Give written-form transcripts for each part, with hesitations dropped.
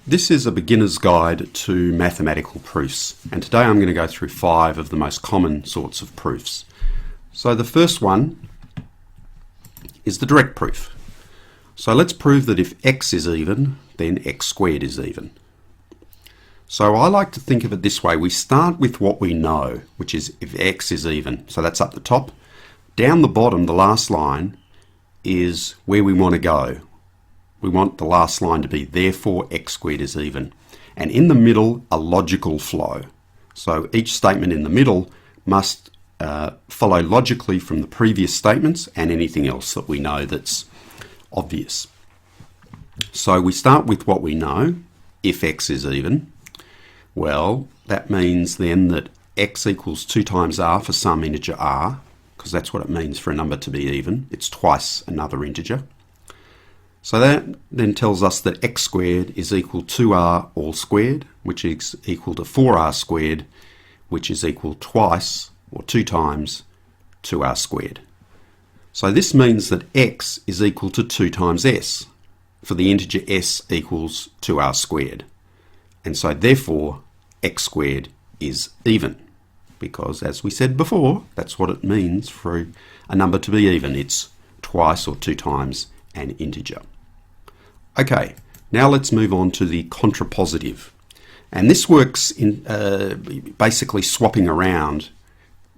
This is a beginner's guide to mathematical proofs, and today I'm going to go through 5 of the most common sorts of proofs. So the first one is the direct proof. So let's prove that if x is even, then x squared is even. So I like to think of it this way. We start with what we know, which is if x is even. So that's up the top. Down the bottom, the last line, is where we want to go. We want the last line to be therefore x squared is even. And in the middle, a logical flow. So each statement in the middle must follow logically from the previous statements and anything else that we know that's obvious. So we start with what we know, if x is even. Well, that means then that x equals 2 times r for some integer r, because that's what it means for a number to be even. It's twice another integer. So that then tells us that x squared is equal to r all squared, which is equal to 4r squared, which is equal twice, or 2 times, 2r squared. So this means that x is equal to 2 times s, for the integer s equals 2r squared. And so therefore, x squared is even, because as we said before, that's what it means for a number to be even. It's twice or 2 times an integer. Okay, now let's move on to the contrapositive. And this works in basically swapping around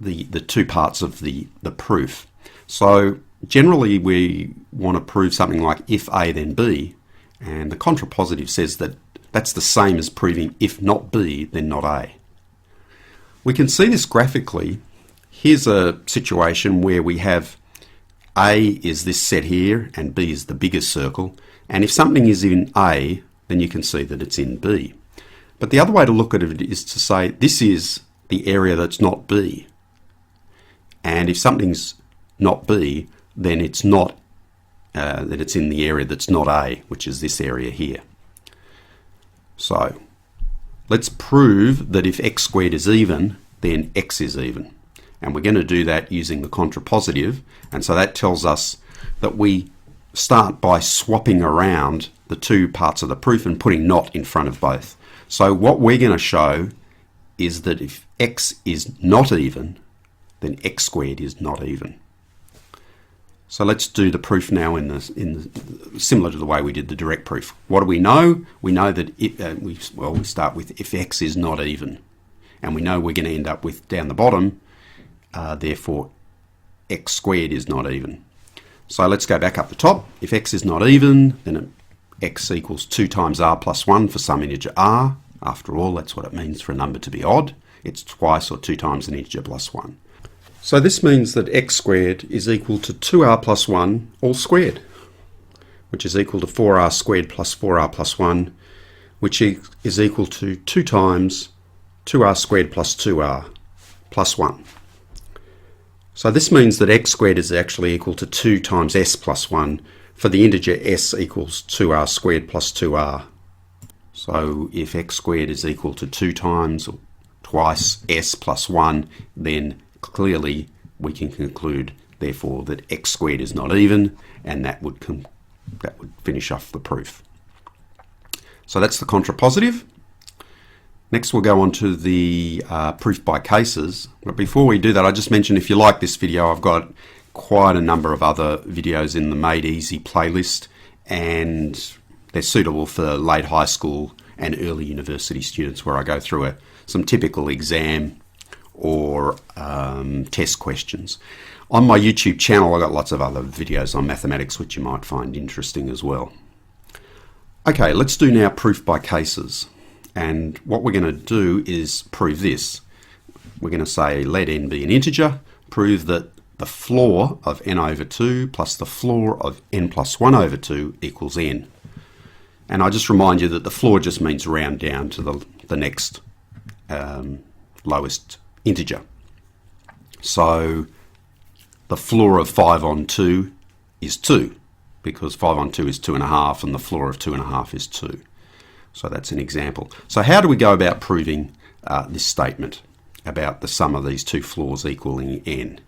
the two parts of the proof. So generally we want to prove something like if A then B, and the contrapositive says that that's the same as proving if not B then not A. We can see this graphically. Here's a situation where we have A is this set here and B is the biggest circle, and if something is in A, then you can see that it's in B. But the other way to look at it is to say this is the area that's not B, and if something's not B, then it's not that it's in the area that's not A, which is this area here. So let's prove that if x squared is even, then x is even. And we're going to do that using the contrapositive. And so that tells us that we start by swapping around the two parts of the proof and putting not in front of both. So what we're going to show is that if x is not even, then x squared is not even. So let's do the proof now similar to the way we did the direct proof. What do we know? We know that we start with if x is not even. And we know we're going to end up with down the bottom, therefore x squared is not even. So let's go back up the top. If x is not even, then x equals 2 times r plus 1 for some integer r. After all, that's what it means for a number to be odd. It's twice or 2 times an integer plus 1. So this means that x squared is equal to 2r plus 1 all squared, which is equal to 4r squared plus 4r plus 1, which is equal to 2 times 2r squared plus 2r plus 1. So this means that x squared is actually equal to 2 times s plus 1 for the integer s equals 2r squared plus 2r. So if x squared is equal to 2 times or twice s plus 1, then clearly we can conclude therefore that x squared is not even, and that would finish off the proof. So that's the contrapositive. Next we'll go on to the proof by cases. But before we do that, I just mentioned if you like this video, I've got quite a number of other videos in the Made Easy playlist, and they're suitable for late high school and early university students, where I go through some typical exam or test questions. On my YouTube channel, I've got lots of other videos on mathematics which you might find interesting as well. Okay, let's do now proof by cases. And what we're going to do is prove this. We're going to say let n be an integer, prove that the floor of n over 2 plus the floor of n plus 1 over 2 equals n. And I just remind you that the floor just means round down to the next lowest integer. So the floor of 5 on 2 is 2, because 5 on 2 is 2.5 and the floor of 2.5 is 2. So that's an example. So how do we go about proving this statement about the sum of these two floors equaling n?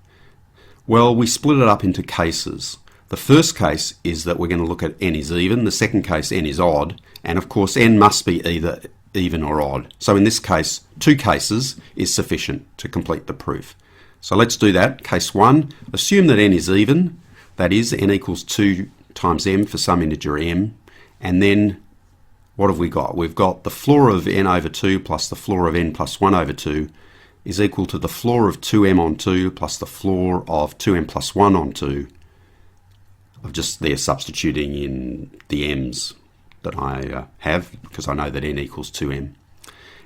Well, we split it up into cases. The first case is that we're going to look at n is even, the second case n is odd, and of course n must be either even or odd. So in this case, 2 cases is sufficient to complete the proof. So let's do that. Case 1, assume that n is even, that is, n equals 2 times m for some integer m, and then what have we got? We've got the floor of n over 2 plus the floor of n plus 1 over 2 is equal to the floor of 2m on 2 plus the floor of 2m plus 1 on 2. I'm just there substituting in the m's that I have, because I know that n equals 2m.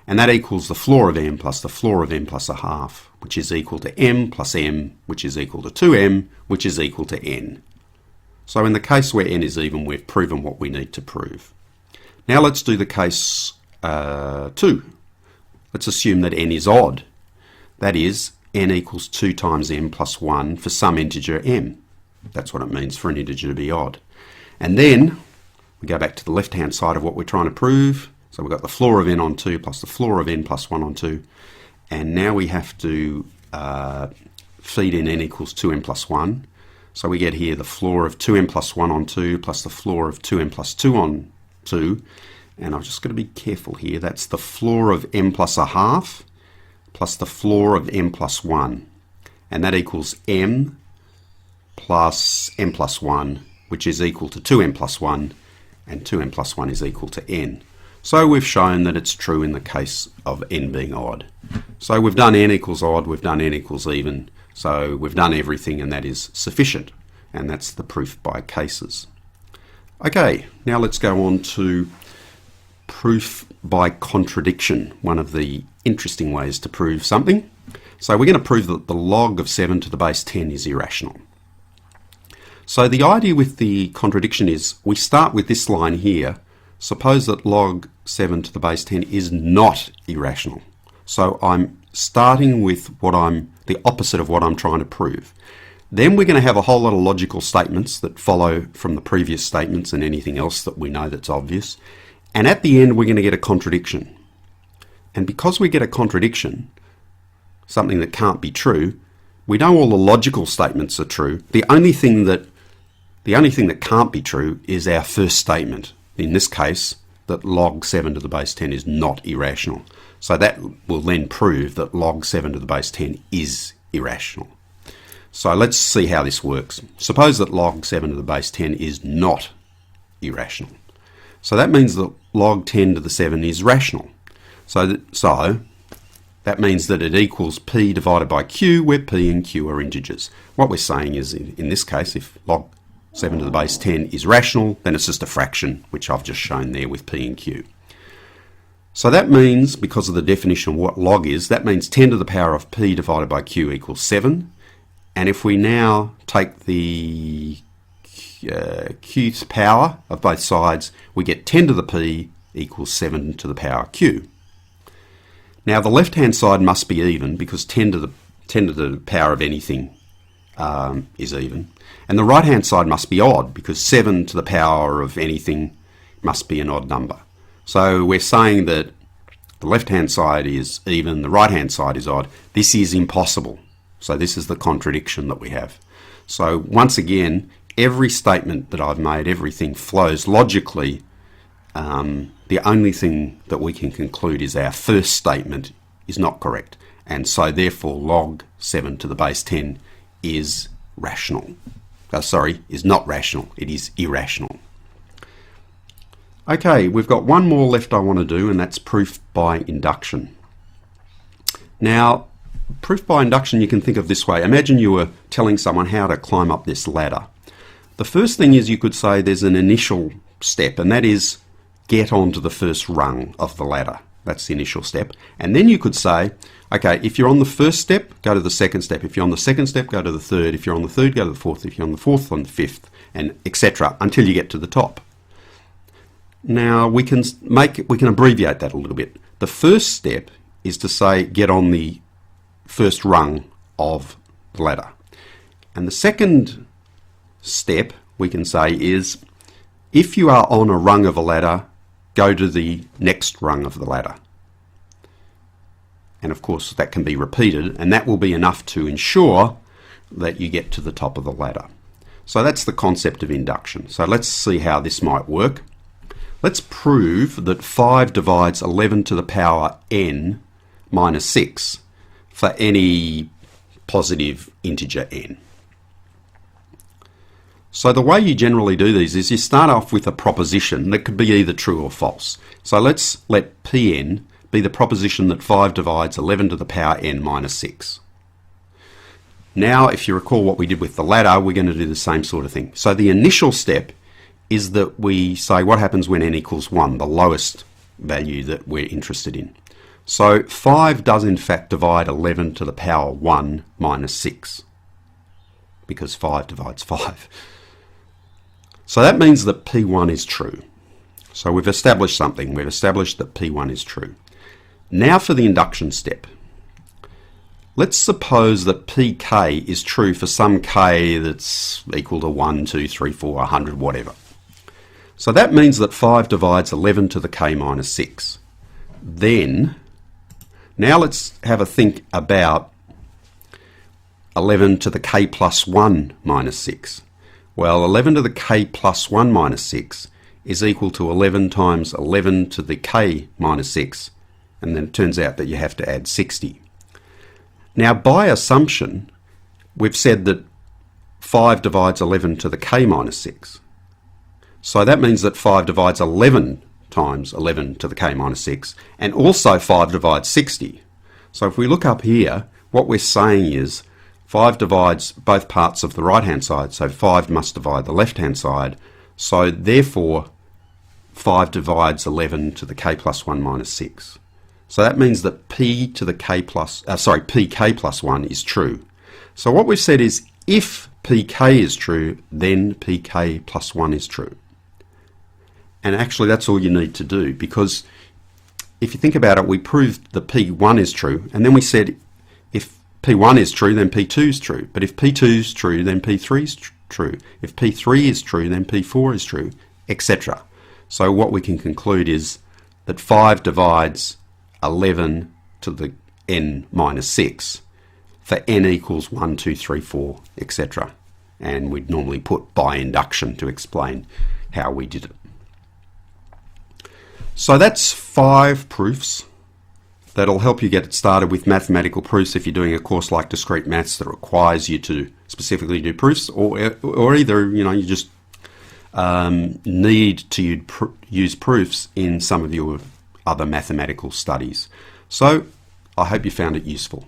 And that equals the floor of m plus the floor of m plus a half, which is equal to m plus m, which is equal to 2m, which is equal to n. So in the case where n is even, we've proven what we need to prove. Now let's do the case 2. Let's assume that n is odd. That is, n equals 2 times m plus 1 for some integer m. That's what it means for an integer to be odd. And then we go back to the left-hand side of what we're trying to prove. So we've got the floor of n on 2 plus the floor of n plus 1 on 2. And now we have to feed in n equals 2m plus 1. So we get here the floor of 2m plus 1 on 2 plus the floor of 2m plus 2 on 2. And I've just got to be careful here. That's the floor of m plus a half plus the floor of m plus 1. And that equals m plus m plus 1, which is equal to 2m plus 1, and 2m plus 1 is equal to n. So we've shown that it's true in the case of n being odd. So we've done n equals odd, we've done n equals even, so we've done everything, and that is sufficient. And that's the proof by cases. Okay, now let's go on to proof by contradiction, one of the interesting ways to prove something. So we're going to prove that the log of 7 to the base 10 is irrational. So the idea with the contradiction is we start with this line here. Suppose that log 7 to the base 10 is not irrational. So I'm starting with the opposite of what I'm trying to prove. Then we're going to have a whole lot of logical statements that follow from the previous statements and anything else that we know that's obvious. And at the end, we're going to get a contradiction. And because we get a contradiction, something that can't be true, we know all the logical statements are true. The only thing that can't be true is our first statement. In this case, that log 7 to the base 10 is not irrational. So that will then prove that log 7 to the base 10 is irrational. So let's see how this works. Suppose that log 7 to the base 10 is not irrational. So that means that log 10 to the 7 is rational. So that means that it equals p divided by q, where p and q are integers. What we're saying is, in this case, if log 7 to the base 10 is rational, then it's just a fraction, which I've just shown there with p and q. So that means, because of the definition of what log is, that means 10 to the power of p divided by q equals 7. And if we now take the qth power of both sides, we get 10 to the p equals 7 to the power q. Now the left-hand side must be even, because 10 to the power of anything is even. And the right-hand side must be odd, because 7 to the power of anything must be an odd number. So we're saying that the left-hand side is even, the right-hand side is odd. This is impossible. So this is the contradiction that we have. So once again, every statement that I've made, everything flows logically. The only thing that we can conclude is our first statement is not correct. And so therefore log 7 to the base 10 is rational. Is not rational. It is irrational. Okay, we've got one more left I want to do, and that's proof by induction. Now, proof by induction you can think of this way. Imagine you were telling someone how to climb up this ladder. The first thing is you could say there's an initial step, and that is get onto the first rung of the ladder. That's the initial step. And then you could say, okay, if you're on the first step, go to the second step. If you're on the second step, go to the third. If you're on the third, go to the fourth. If you're on the fourth, on the fifth, and etc. until you get to the top. Now we can abbreviate that a little bit. The first step is to say get on the first rung of the ladder. And the second step we can say is if you are on a rung of a ladder, go to the next rung of the ladder. And of course that can be repeated, and that will be enough to ensure that you get to the top of the ladder. So that's the concept of induction. So let's see how this might work. Let's prove that 5 divides 11 to the power n minus 6 for any positive integer n. So the way you generally do these is you start off with a proposition that could be either true or false. So let's let Pn be the proposition that 5 divides 11 to the power n minus 6. Now, if you recall what we did with the ladder, we're going to do the same sort of thing. So the initial step is that we say what happens when n equals 1, the lowest value that we're interested in. So 5 does in fact divide 11 to the power 1 minus 6, because 5 divides 5. So that means that P1 is true. So we've established something. We've established that P1 is true. Now for the induction step. Let's suppose that Pk is true for some k that's equal to 1, 2, 3, 4, 100, whatever. So that means that 5 divides 11 to the k minus 6. Then, now let's have a think about 11 to the k plus 1 minus 6. Well, 11 to the k plus 1 minus 6 is equal to 11 times 11 to the k minus 6, and then it turns out that you have to add 60. Now, by assumption, we've said that 5 divides 11 to the k minus 6. So that means that 5 divides 11 times 11 to the k minus 6, and also 5 divides 60. So if we look up here, what we're saying is 5 divides both parts of the right-hand side, so 5 must divide the left-hand side. So therefore, 5 divides 11 to the k plus 1 minus 6. So that means that pk plus 1 is true. So what we've said is if pk is true, then pk plus 1 is true. And actually that's all you need to do, because if you think about it, we proved that P1 is true, and then we said if P1 is true, then P2 is true. But if P2 is true, then P3 is true. If P3 is true, then P4 is true, etc. So what we can conclude is that 5 divides 11 to the n minus 6 for n equals 1, 2, 3, 4, etc. And we'd normally put by induction to explain how we did it. So that's 5 proofs that'll help you get started with mathematical proofs if you're doing a course like discrete maths that requires you to specifically do proofs, or either you just need to use proofs in some of your other mathematical studies. So I hope you found it useful.